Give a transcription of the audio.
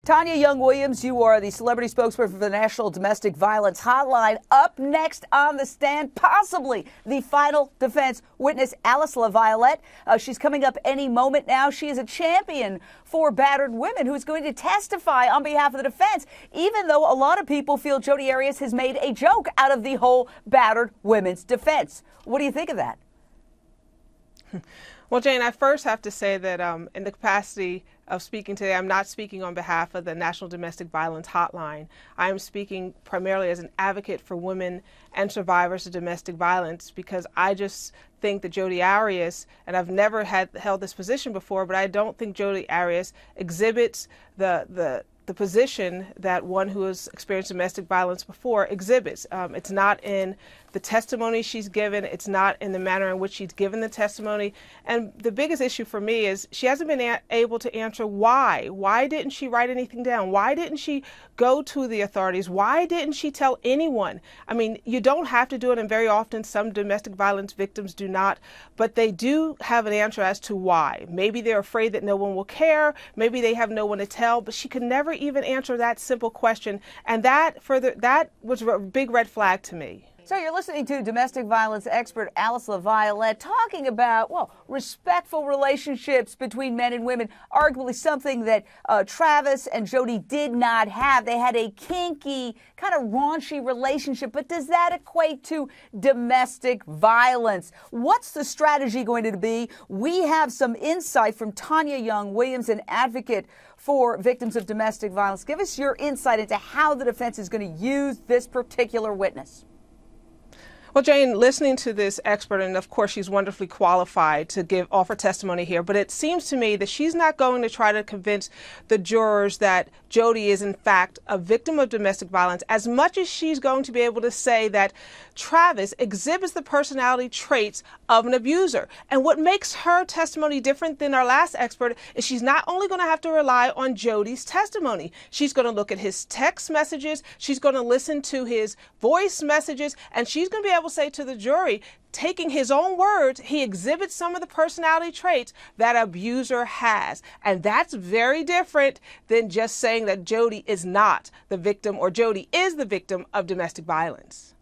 Tanya Young-Williams, you are the celebrity spokesperson for the National Domestic Violence Hotline. Up next on the stand, possibly the final defense witness, Alice LaViolette. She's coming up any moment now. She is a champion for battered women who's going to testify on behalf of the defense, even though a lot of people feel Jodi Arias has made a joke out of the whole battered women's defense. What do you think of that? Well, Jane, I first have to say that in the capacity of speaking today, I'm not speaking on behalf of the National Domestic Violence Hotline. I am speaking primarily as an advocate for women and survivors of domestic violence, because I just think that Jodi Arias, and I've never held this position before, but I don't think Jodi Arias exhibits the position that one who has experienced domestic violence before exhibits. It's not in the testimony she's given. It's not in the manner in which she's given the testimony. And the biggest issue for me is she hasn't been able to answer why. Why didn't she write anything down? Why didn't she go to the authorities? Why didn't she tell anyone? I mean, you don't have to do it, and very often some domestic violence victims do not, but they do have an answer as to why. Maybe they're afraid that no one will care. Maybe they have no one to tell, but she could never even answer that simple question. And that was a big red flag to me. So you're listening to domestic violence expert Alice LaViolette talking about, well, respectful relationships between men and women, arguably something that Travis and Jodi did not have. They had a kinky, kind of raunchy relationship, but does that equate to domestic violence? What's the strategy going to be? We have some insight from Tanya Young-Williams, an advocate for victims of domestic violence. Give us your insight into how the defense is going to use this particular witness. Well, Jane, listening to this expert, and of course she's wonderfully qualified to offer testimony here, but it seems to me that she's not going to try to convince the jurors that Jodi is in fact a victim of domestic violence, as much as she's going to be able to say that Travis exhibits the personality traits of an abuser. And what makes her testimony different than our last expert is she's not only going to have to rely on Jodi's testimony, she's going to look at his text messages, she's going to listen to his voice messages, and she's going to be able to say to the jury, taking his own words, he exhibits some of the personality traits that an abuser has. And that's very different than just saying that Jodi is not the victim or Jodi is the victim of domestic violence.